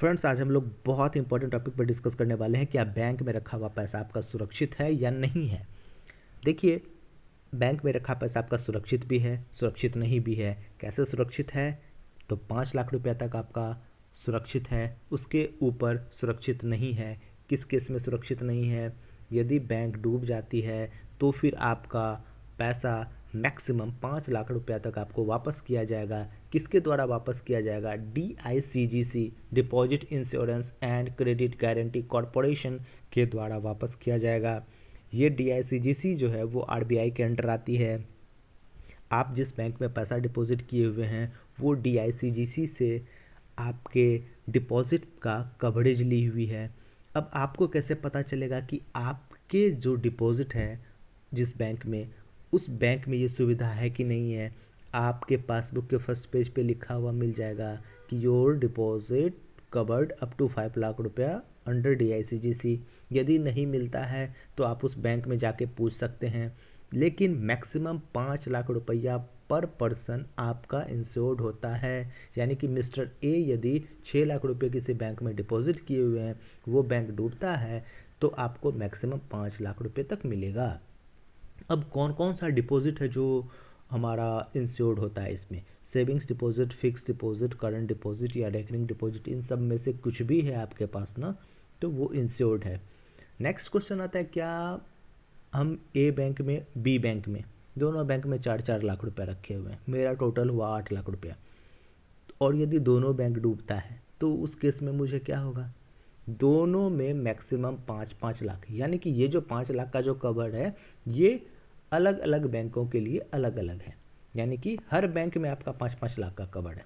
Friends, आज हम लोग बहुत इंपॉर्टेंट टॉपिक पर डिस्कस करने वाले हैं। क्या बैंक में रखा हुआ पैसा आपका सुरक्षित है या नहीं है। देखिए, बैंक में रखा पैसा आपका सुरक्षित भी है, सुरक्षित नहीं भी है। कैसे सुरक्षित है? तो 5 लाख रुपया तक आपका सुरक्षित है, उसके ऊपर सुरक्षित नहीं है। किस केस में सुरक्षित नहीं है? यदि बैंक डूब जाती है तो फिर आपका पैसा मैक्सिमम 5 लाख रुपया तक आपको वापस किया जाएगा। किसके द्वारा वापस किया जाएगा? DICGC, deposit insurance and credit guarantee corporation के द्वारा वापस किया जाएगा। ये DICGC जो है वो RBI के अंडर आती है। आप जिस बैंक में पैसा डिपॉजिट किए हुए हैं वो DICGC से आपके डिपॉजिट का कवरेज ली हुई है। अब आपको कैसे पता चलेगा कि आपके जो डिपॉजिट है जिस बैंक में, उस बैंक में ये सुविधा है कि नहीं है? आपके पासबुक के फर्स्ट पेज पे लिखा हुआ मिल जाएगा कि your deposit covered up to 5 lakh रुपया अंडर DICGC। यदि नहीं मिलता है तो आप उस बैंक में जाके पूछ सकते हैं, लेकिन मैक्सिमम 5 लाख रुपया पर पर्सन आपका इंश्योर्ड होता है। यानी कि मिस्टर ए यदि 6 लाख रुपए किसी बैंक में डिपॉजिट किए हुए हैं, वो बैंक डूबता है तो आपको मैक्सिमम 5 लाख रुपए तक मिलेगा। अब कौन कौन सा डिपॉजिट है जो हमारा इंश्योर्ड होता है इसमें? Savings deposit, fix deposit, current deposit या रेकरिंग डिपॉजिट, इन सब में से कुछ भी है आपके पास ना, तो वो इंश्योर्ड है। नेक्स्ट क्वेश्चन आता है, क्या हम ए बैंक में, बी बैंक में, दोनों बैंक में 4-4 लाख रुपया रखे हुए हैं, मेरा टोटल हुआ 8 लाख रुपया, और यदि दोनों बैंक डूबता है तो उस केस में मुझे क्या होगा? दोनों में मैक्सिमम 5-5 लाख, यानी कि ये जो 5 लाख का जो कवर है ये अलग अलग बैंकों के लिए अलग अलग है। यानी कि हर बैंक में आपका 5-5 लाख का कवर है।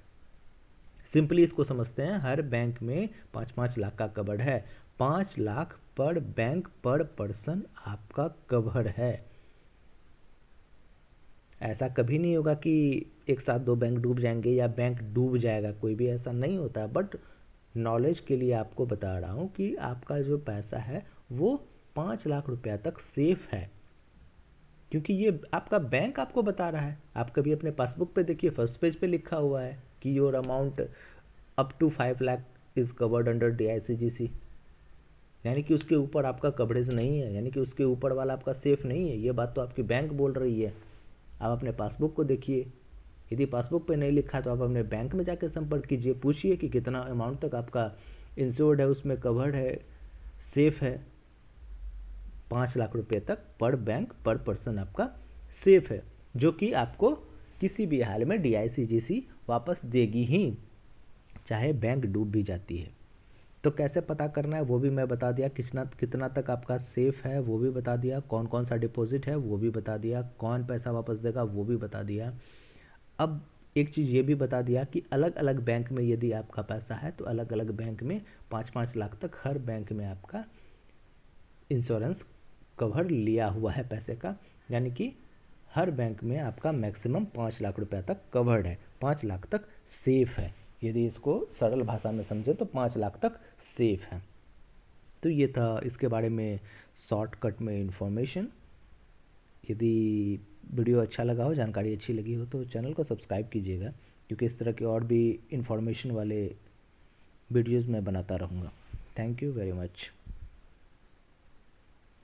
सिंपली इसको समझते हैं, हर बैंक में 5-5 लाख का कवर है। 5 लाख पर बैंक पर पर्सन आपका कवर है। ऐसा कभी नहीं होगा कि एक साथ 2 बैंक डूब जाएंगे या बैंक डूब जाएगा, कोई भी ऐसा नहीं होता। बट नॉलेज के लिए आपको बता रहा हूँ कि आपका जो पैसा है वो 5 लाख रुपया तक सेफ है, क्योंकि ये आपका बैंक आपको बता रहा है। आप कभी अपने पासबुक पे देखिए, फर्स्ट पेज पे लिखा हुआ है कि your amount up to 5 lakh is covered under DICGC। यानी कि उसके ऊपर आपका कवरेज नहीं है, यानी कि उसके ऊपर वाला आपका सेफ नहीं है। ये बात तो आपकी बैंक बोल रही है। आप अपने पासबुक को देखिए, यदि पासबुक पे नहीं लिखा तो आप अपने बैंक में जाकर संपर्क कीजिए, पूछिए कि कितना अमाउंट तक आपका इंश्योर्ड है, उसमें कवर्ड है, सेफ है। 5 लाख रुपये तक पर बैंक पर पर्सन आपका सेफ है, जो कि आपको किसी भी हाल में DICGC वापस देगी ही, चाहे बैंक डूब भी जाती है। तो कैसे पता करना है वो भी मैं बता दिया, कितना तक आपका सेफ है वो भी बता दिया, कौन कौन सा डिपॉजिट है वो भी बता दिया, कौन पैसा वापस देगा वो भी बता दिया। अब एक चीज़ ये भी बता दिया कि अलग अलग बैंक में यदि आपका पैसा है तो अलग अलग बैंक में 5-5 लाख तक हर बैंक में आपका इंश्योरेंस कवर लिया हुआ है पैसे का। यानी कि हर बैंक में आपका मैक्सिमम 5 लाख रुपया तक कवर्ड है, 5 लाख तक सेफ है। यदि इसको सरल भाषा में समझे तो 5 लाख तक सेफ है। तो ये था इसके बारे में शॉर्टकट में इन्फॉर्मेशन। यदि वीडियो अच्छा लगा हो, जानकारी अच्छी लगी हो, तो चैनल को सब्सक्राइब कीजिएगा, क्योंकि इस तरह के और भी इन्फॉर्मेशन वाले वीडियोज़ मैं बनाता रहूँगा। Thank you very much.